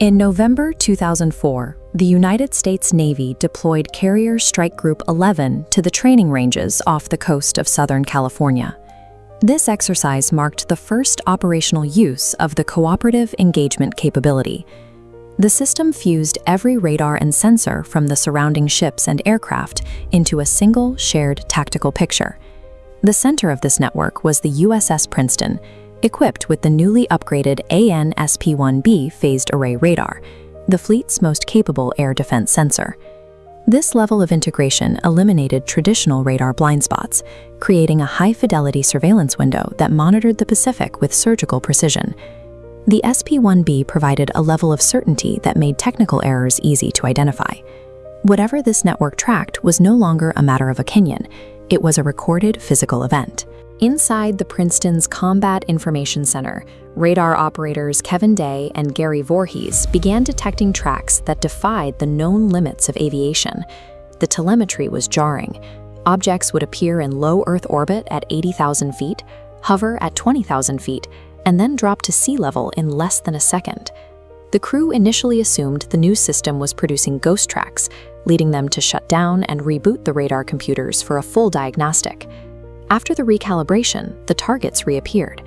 In November 2004, the United States Navy deployed Carrier Strike Group 11 to the training ranges off the coast of Southern California. This exercise marked the first operational use of the cooperative engagement capability. The system fused every radar and sensor from the surrounding ships and aircraft into a single shared tactical picture. The center of this network was the USS Princeton, equipped with the newly upgraded AN-SP-1B phased array radar, the fleet's most capable air defense sensor. This level of integration eliminated traditional radar blind spots, creating a high-fidelity surveillance window that monitored the Pacific with surgical precision. The SP-1B provided a level of certainty that made technical errors easy to identify. Whatever this network tracked was no longer a matter of opinion. It was a recorded physical event. Inside the Princeton's Combat Information Center, radar operators Kevin Day and Gary Voorhees began detecting tracks that defied the known limits of aviation. The telemetry was jarring. Objects would appear in low Earth orbit at 80,000 feet, hover at 20,000 feet, and then drop to sea level in less than a second. The crew initially assumed the new system was producing ghost tracks, leading them to shut down and reboot the radar computers for a full diagnostic. After the recalibration, the targets reappeared.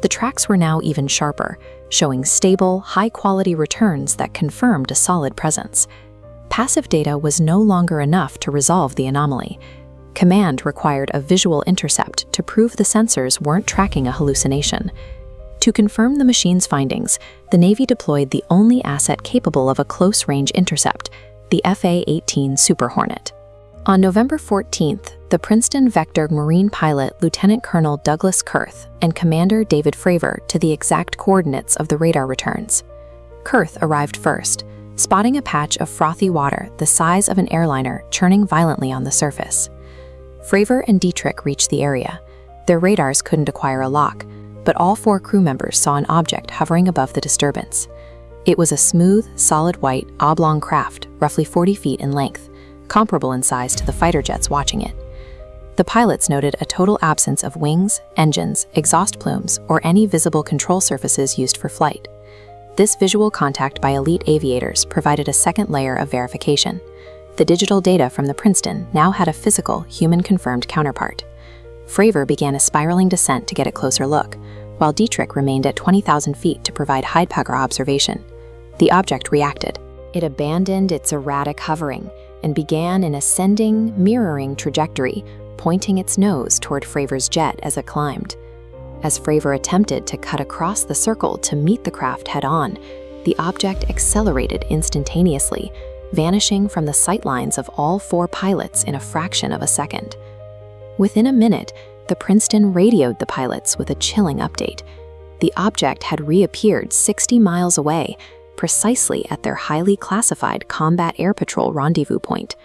The tracks were now even sharper, showing stable, high-quality returns that confirmed a solid presence. Passive data was no longer enough to resolve the anomaly. Command required a visual intercept to prove the sensors weren't tracking a hallucination. To confirm the machine's findings, the Navy deployed the only asset capable of a close-range intercept, the FA-18 Super Hornet. On November 14th, the Princeton vectored Marine pilot Lieutenant Colonel Douglas Kurth and Commander David Fravor to the exact coordinates of the radar returns. Kurth arrived first, spotting a patch of frothy water the size of an airliner churning violently on the surface. Fravor and Dietrich reached the area. Their radars couldn't acquire a lock, but all 4 crew members saw an object hovering above the disturbance. It was a smooth, solid white, oblong craft, roughly 40 feet in length, comparable in size to the fighter jets watching it. The pilots noted a total absence of wings, engines, exhaust plumes, or any visible control surfaces used for flight. This visual contact by elite aviators provided a second layer of verification. The digital data from the Princeton now had a physical, human-confirmed counterpart. Fravor began a spiraling descent to get a closer look, while Dietrich remained at 20,000 feet to provide high-power observation. The object reacted. It abandoned its erratic hovering and began an ascending, mirroring trajectory, pointing its nose toward Fravor's jet as it climbed. As Fravor attempted to cut across the circle to meet the craft head-on, the object accelerated instantaneously, vanishing from the sightlines of all 4 pilots in a fraction of a second. Within a minute, the Princeton radioed the pilots with a chilling update. The object had reappeared 60 miles away, precisely at their highly classified Combat Air Patrol rendezvous point.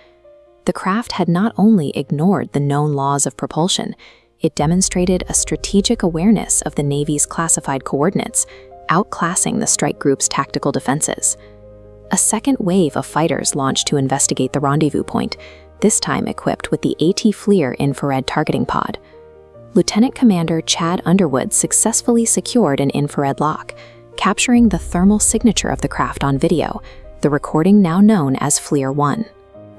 The craft had not only ignored the known laws of propulsion, it demonstrated a strategic awareness of the Navy's classified coordinates, outclassing the strike group's tactical defenses. A second wave of fighters launched to investigate the rendezvous point, this time equipped with the FLIR infrared targeting pod. Lieutenant Commander Chad Underwood successfully secured an infrared lock, capturing the thermal signature of the craft on video, the recording now known as FLIR-1.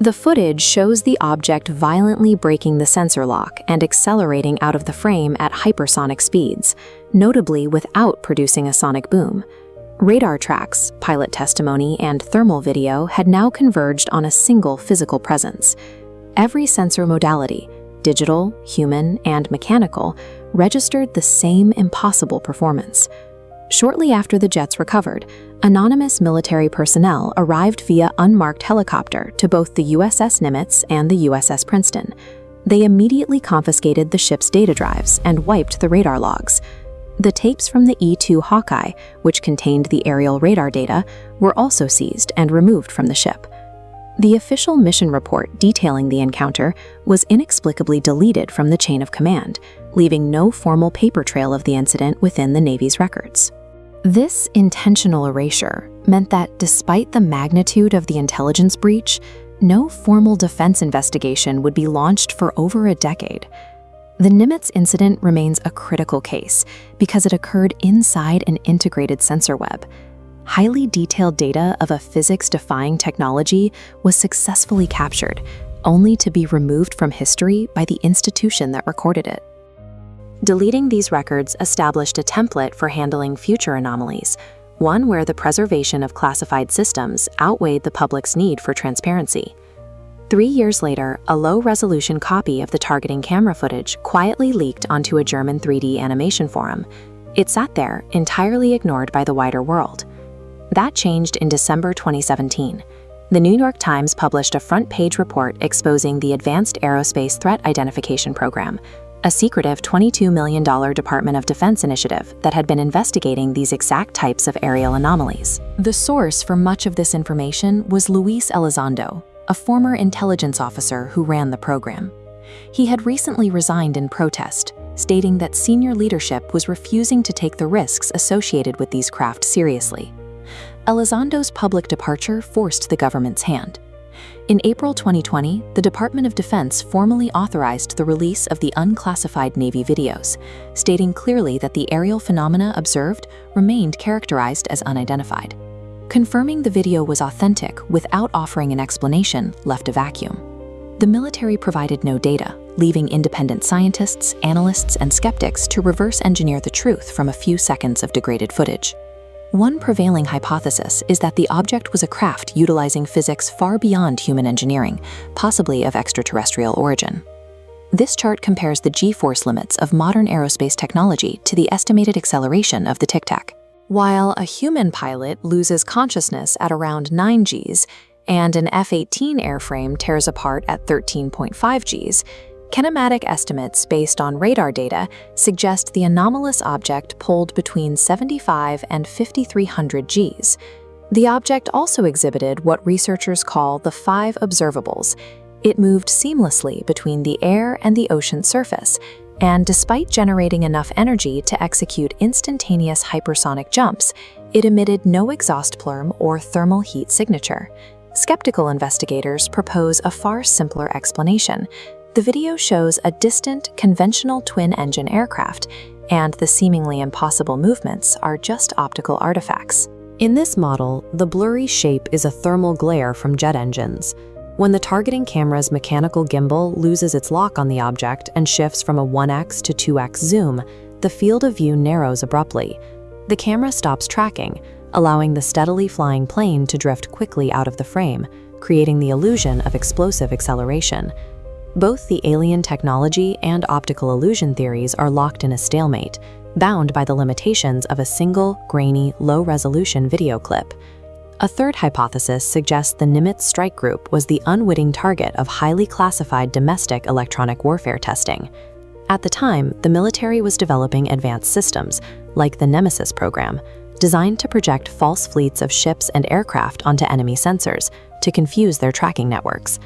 The footage shows the object violently breaking the sensor lock and accelerating out of the frame at hypersonic speeds, notably without producing a sonic boom. Radar tracks, pilot testimony, and thermal video had now converged on a single physical presence. Every sensor modality, digital, human, and mechanical, registered the same impossible performance. Shortly after the jets recovered, anonymous military personnel arrived via unmarked helicopter to both the USS Nimitz and the USS Princeton. They immediately confiscated the ship's data drives and wiped the radar logs. The tapes from the E-2 Hawkeye, which contained the aerial radar data, were also seized and removed from the ship. The official mission report detailing the encounter was inexplicably deleted from the chain of command, leaving no formal paper trail of the incident within the Navy's records. This intentional erasure meant that despite the magnitude of the intelligence breach, no formal defense investigation would be launched for over a decade. The Nimitz incident remains a critical case because it occurred inside an integrated sensor web. highly detailed data of a physics-defying technology was successfully captured, only to be removed from history by the institution that recorded it. Deleting these records established a template for handling future anomalies, one where the preservation of classified systems outweighed the public's need for transparency. 3 years later, a low-resolution copy of the targeting camera footage quietly leaked onto a German 3D animation forum. It sat there, entirely ignored by the wider world. That changed in December 2017. The New York Times published a front-page report exposing the Advanced Aerospace Threat Identification Program, a secretive $22 million Department of Defense initiative that had been investigating these exact types of aerial anomalies. The source for much of this information was Luis Elizondo, a former intelligence officer who ran the program. He had recently resigned in protest, stating that senior leadership was refusing to take the risks associated with these craft seriously. Elizondo's public departure forced the government's hand. In April 2020, the Department of Defense formally authorized the release of the unclassified Navy videos, stating clearly that the aerial phenomena observed remained characterized as unidentified. Confirming the video was authentic without offering an explanation left a vacuum. The military provided no data, leaving independent scientists, analysts, and skeptics to reverse engineer the truth from a few seconds of degraded footage. One prevailing hypothesis is that the object was a craft utilizing physics far beyond human engineering, possibly of extraterrestrial origin. This chart compares the G-force limits of modern aerospace technology to the estimated acceleration of the Tic Tac. While a human pilot loses consciousness at around 9 Gs and an F-18 airframe tears apart at 13.5 Gs, kinematic estimates based on radar data suggest the anomalous object pulled between 75 and 5,300 Gs. The object also exhibited what researchers call the 5 observables. It moved seamlessly between the air and the ocean surface, and despite generating enough energy to execute instantaneous hypersonic jumps, it emitted no exhaust plume or thermal heat signature. Skeptical investigators propose a far simpler explanation. The video shows a distant, conventional twin-engine aircraft, and the seemingly impossible movements are just optical artifacts. In this model, the blurry shape is a thermal glare from jet engines. When the targeting camera's mechanical gimbal loses its lock on the object and shifts from a 1x to 2x zoom, the field of view narrows abruptly. The camera stops tracking, allowing the steadily flying plane to drift quickly out of the frame, creating the illusion of explosive acceleration. Both the alien technology and optical illusion theories are locked in a stalemate, bound by the limitations of a single, grainy, low-resolution video clip. A third hypothesis suggests the Nimitz strike group was the unwitting target of highly classified domestic electronic warfare testing. At the time, the military was developing advanced systems, like the Nemesis program, designed to project false fleets of ships and aircraft onto enemy sensors to confuse their tracking networks.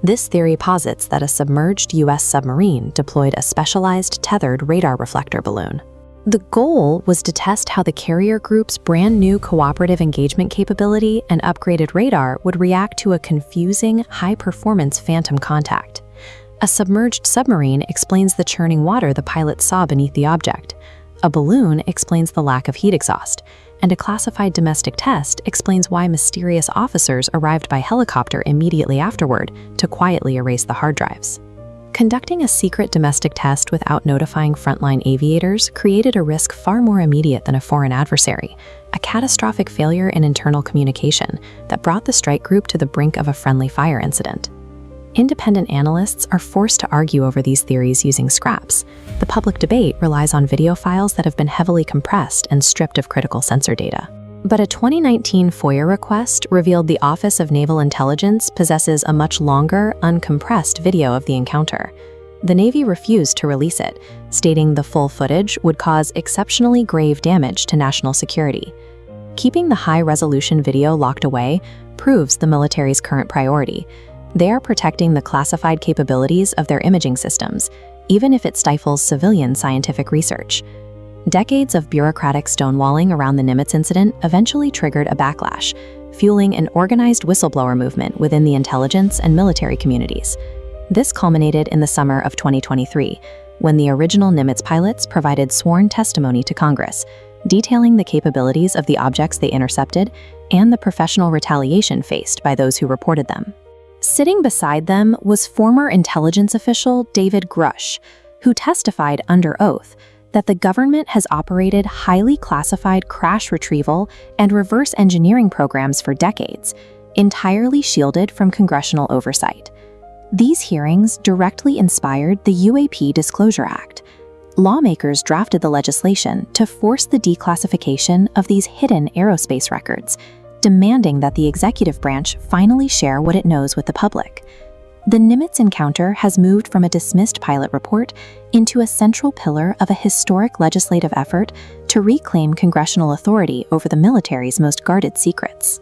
This theory posits that a submerged U.S. submarine deployed a specialized tethered radar reflector balloon. The goal was to test how the carrier group's brand new cooperative engagement capability and upgraded radar would react to a confusing, high-performance phantom contact. A submerged submarine explains the churning water the pilots saw beneath the object. A balloon explains the lack of heat exhaust, and a classified domestic test explains why mysterious officers arrived by helicopter immediately afterward to quietly erase the hard drives. Conducting a secret domestic test without notifying frontline aviators created a risk far more immediate than a foreign adversary, a catastrophic failure in internal communication that brought the strike group to the brink of a friendly fire incident. Independent analysts are forced to argue over these theories using scraps. The public debate relies on video files that have been heavily compressed and stripped of critical sensor data. But a 2019 FOIA request revealed the Office of Naval Intelligence possesses a much longer, uncompressed video of the encounter. The Navy refused to release it, stating the full footage would cause exceptionally grave damage to national security. Keeping the high-resolution video locked away proves the military's current priority. They are protecting the classified capabilities of their imaging systems, even if it stifles civilian scientific research. Decades of bureaucratic stonewalling around the Nimitz incident eventually triggered a backlash, fueling an organized whistleblower movement within the intelligence and military communities. This culminated in the summer of 2023, when the original Nimitz pilots provided sworn testimony to Congress, detailing the capabilities of the objects they intercepted and the professional retaliation faced by those who reported them. Sitting beside them was former intelligence official David Grush, who testified under oath that the government has operated highly classified crash retrieval and reverse engineering programs for decades, entirely shielded from congressional oversight. These hearings directly inspired the UAP Disclosure Act. Lawmakers drafted the legislation to force the declassification of these hidden aerospace records, demanding that the executive branch finally share what it knows with the public. The Nimitz encounter has moved from a dismissed pilot report into a central pillar of a historic legislative effort to reclaim congressional authority over the military's most guarded secrets.